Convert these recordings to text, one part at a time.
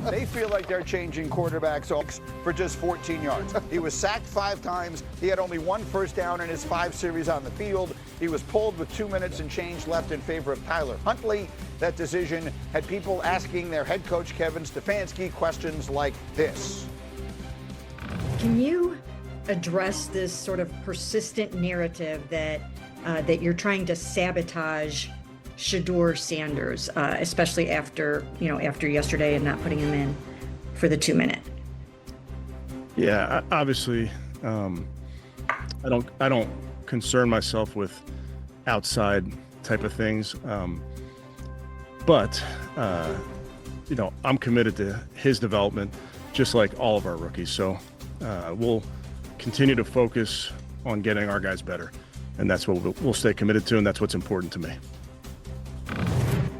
They feel like they're changing quarterbacks for just 14 yards. He was sacked 5 times. He had only 1 first down in his 5 series on the field. He was pulled with 2 minutes and change left in favor of Tyler Huntley. That decision had people asking their head coach, Kevin Stefanski, questions like this. Can you address this sort of persistent narrative that that you're trying to sabotage Shedeur Sanders, especially after yesterday and not putting him in for the 2-minute? Yeah, obviously, I don't concern myself with outside type of things, but I'm committed to his development, just like all of our rookies. So we'll continue to focus on getting our guys better, and that's what we'll stay committed to, and that's what's important to me.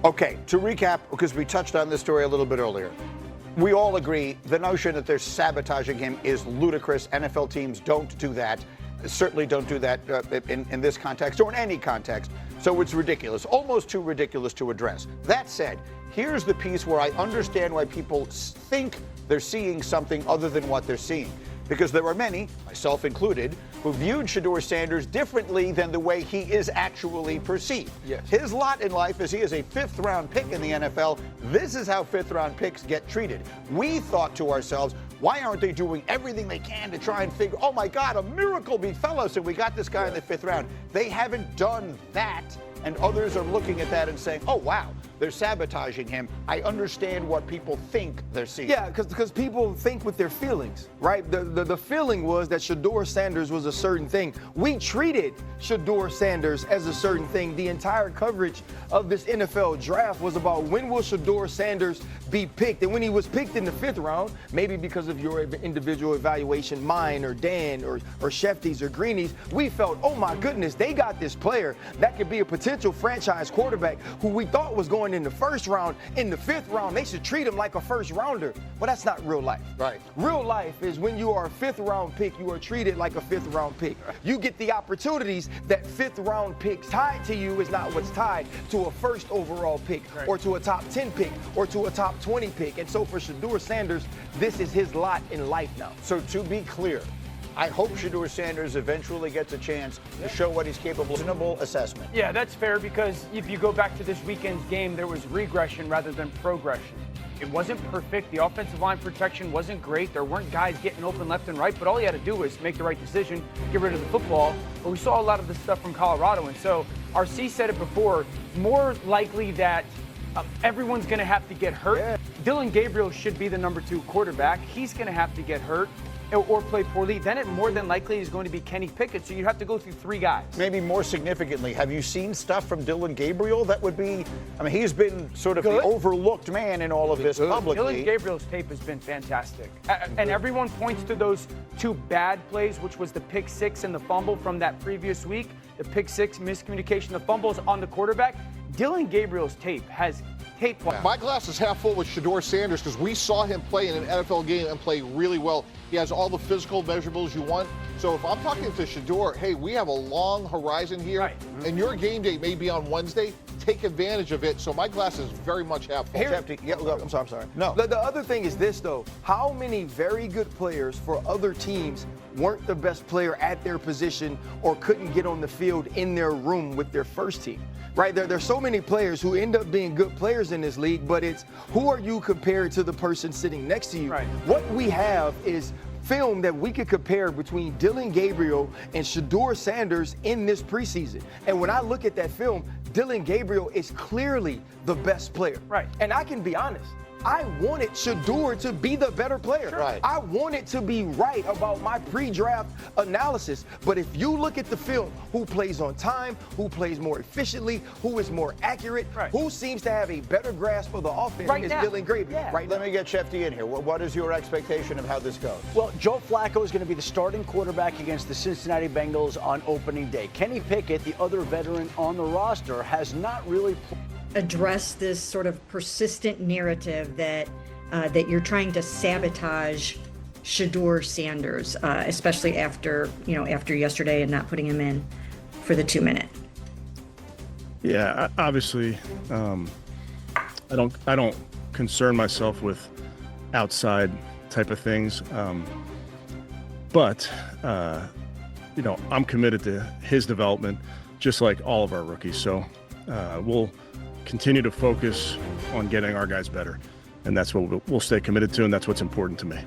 Okay, to recap, because we touched on this story a little bit earlier, we all agree the notion that they're sabotaging him is ludicrous. NFL teams don't do that. Certainly don't do that in this context or in any context. So it's ridiculous, almost too ridiculous to address. That said, here's the piece where I understand why people think they're seeing something other than what they're seeing. Because there are many, myself included, who viewed Shedeur Sanders differently than the way he is actually perceived. Yes. His lot in life is he is a 5th-round pick in the NFL. This is how 5th-round picks get treated. We thought to ourselves, why aren't they doing everything they can to try and figure, oh my God, a miracle befell us and we got this guy in the 5th round. They haven't done that. And others are looking at that and saying, oh, wow, they're sabotaging him. I understand what people think they're seeing. Yeah, because people think with their feelings, right? The feeling was that Shedeur Sanders was a certain thing. We treated Shedeur Sanders as a certain thing. The entire coverage of this NFL draft was about when will Shedeur Sanders be picked? And when he was picked in the 5th round, maybe because of your individual evaluation, mine or Dan or Schefter's or Greeny's, we felt, oh my goodness, they got this player that could be a potential franchise quarterback who we thought was going in the 1st round. In the 5th round, they should treat him like a 1st rounder. But that's not real life. Right. Real life is when you are a 5th round pick, you are treated like a 5th round pick. You get the opportunities that 5th round picks tied to you is not what's tied to a 1st overall pick, right, or to a top 10 pick or to a top 20 pick. And so for Shedeur Sanders, this is his lot in life now. So to be clear, I hope Shedeur Sanders eventually gets a chance to show what he's capable of. Reasonable assessment. Yeah, that's fair, because if you go back to this weekend's game, there was regression rather than progression. It wasn't perfect. The offensive line protection wasn't great. There weren't guys getting open left and right, but all he had to do was make the right decision, get rid of the football. But we saw a lot of this stuff from Colorado, and so RC said it before, more likely that everyone's going to have to get hurt. Yeah. Dylan Gabriel should be the number 2 quarterback. He's going to have to get hurt or play poorly. Then it more than likely is going to be Kenny Pickett. So you have to go through 3 guys. Maybe more significantly, have you seen stuff from Dylan Gabriel that would be, I mean, he's been sort of the overlooked man in all of this publicly. Dylan Gabriel's tape has been fantastic. And everyone points to those 2 bad plays, which was the pick 6 and the fumble from that previous week. The pick 6, miscommunication, the fumbles on the quarterback. Dylan Gabriel's tape has tape. My glass is half full with Shedeur Sanders because we saw him play in an NFL game and play really well. He has all the physical measurables you want. So if I'm talking to Shedeur, hey, we have a long horizon here, right, and your game day may be on Wednesday. Take advantage of it. So my glass is very much half full. I'm sorry. No. The other thing is this, though. How many very good players for other teams weren't the best player at their position or couldn't get on the field in their room with their first team? Right, there's so many players who end up being good players in this league, but it's who are you compared to the person sitting next to you? Right. What we have is film that we could compare between Dylan Gabriel and Shedeur Sanders in this preseason. And when I look at that film, Dylan Gabriel is clearly the best player. Right. And I can be honest, I wanted Shedeur to be the better player. Sure. Right. I wanted to be right about my pre-draft analysis. But if you look at the film, who plays on time, who plays more efficiently, who is more accurate, who seems to have a better grasp of the offense is Dylan Gabriel. Yeah. Right. Let me get Shefty in here. What is your expectation of how this goes? Well, Joe Flacco is going to be the starting quarterback against the Cincinnati Bengals on opening day. Kenny Pickett, the other veteran on the roster, has not really address this sort of persistent narrative that that you're trying to sabotage Shedeur Sanders, especially after yesterday and not putting him in for the 2-minute. Yeah, obviously, I don't concern myself with outside type of things. But I'm committed to his development, just like all of our rookies. So we'll continue to focus on getting our guys better. And that's what we'll stay committed to, and that's what's important to me.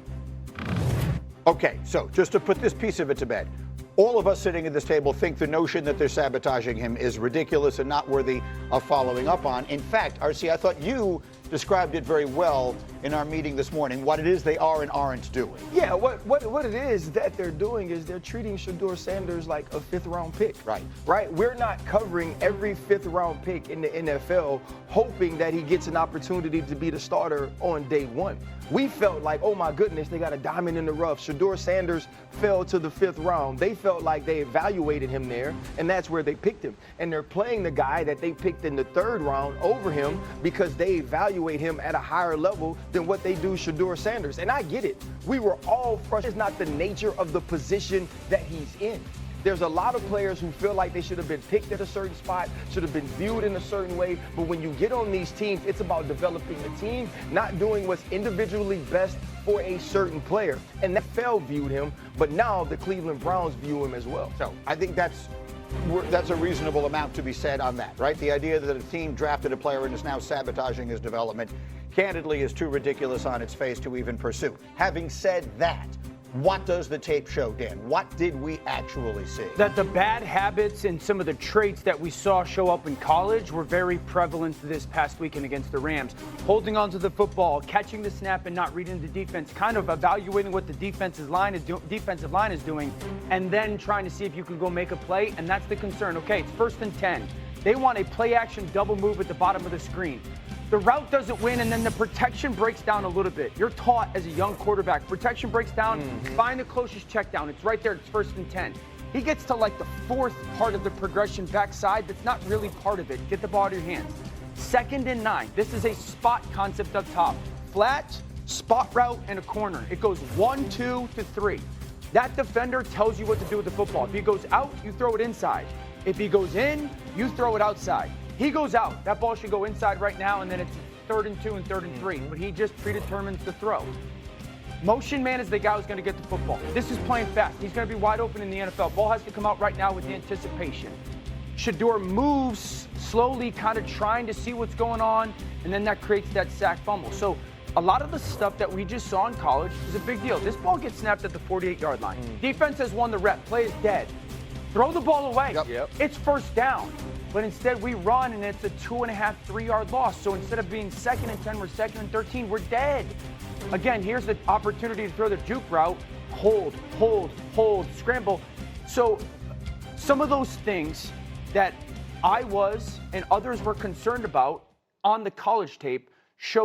Okay, so just to put this piece of it to bed, all of us sitting at this table think the notion that they're sabotaging him is ridiculous and not worthy of following up on. In fact, RC, I thought you described it very well in our meeting this morning, what it is they are and aren't doing. Yeah, what it is that they're doing is they're treating Shedeur Sanders like a fifth-round pick. Right? We're not covering every fifth-round pick in the NFL hoping that he gets an opportunity to be the starter on day one. We felt like, oh my goodness, they got a diamond in the rough. Shedeur Sanders fell to the 5th round. They felt like they evaluated him there, and that's where they picked him. And they're playing the guy that they picked in the 3rd round over him because they evaluate him at a higher level than what they do Shedeur Sanders. And I get it. We were all frustrated. It's not the nature of the position that he's in. There's a lot of players who feel like they should have been picked at a certain spot, should have been viewed in a certain way. But when you get on these teams, it's about developing the team, not doing what's individually best for a certain player. And that viewed him, but now the Cleveland Browns view him as well. So I think that's a reasonable amount to be said on that, right? The idea that a team drafted a player and is now sabotaging his development, candidly, is too ridiculous on its face to even pursue. Having said that, what does the tape show, Dan? What did we actually see? That the bad habits and some of the traits that we saw show up in college were very prevalent this past weekend against the Rams. Holding onto the football, catching the snap and not reading the defense, kind of evaluating what the defensive line is doing, and then trying to see if you can go make a play, and that's the concern. Okay, it's 1st and 10. They want a play-action double move at the bottom of the screen. The route doesn't win, and then the protection breaks down a little bit. You're taught as a young quarterback, protection breaks down, find the closest check down. It's right there, it's 1st and 10. He gets to like the 4th part of the progression backside that's not really part of it. Get the ball out of your hands. 2nd and 9. This is a spot concept up top. Flat, spot route, and a corner. It goes 1, 2 to 3. That defender tells you what to do with the football. If he goes out, you throw it inside. If he goes in, you throw it outside. He goes out. That ball should go inside right now, and then it's 3rd and 2 and 3rd and 3. But he just predetermines the throw. Motion man is the guy who's going to get the football. This is playing fast. He's going to be wide open in the NFL. Ball has to come out right now with the anticipation. Shedeur moves slowly, kind of trying to see what's going on, and then that creates that sack fumble. So a lot of the stuff that we just saw in college is a big deal. This ball gets snapped at the 48-yard line. Defense has won the rep. Play is dead. Throw the ball away. Yep. It's 1st down. But instead we run, and it's a 2.5, 3-yard loss. So instead of being 2nd and 10, we're 2nd and 13. We're dead. Again, here's the opportunity to throw the juke route. Hold, scramble. So some of those things that I was and others were concerned about on the college tape show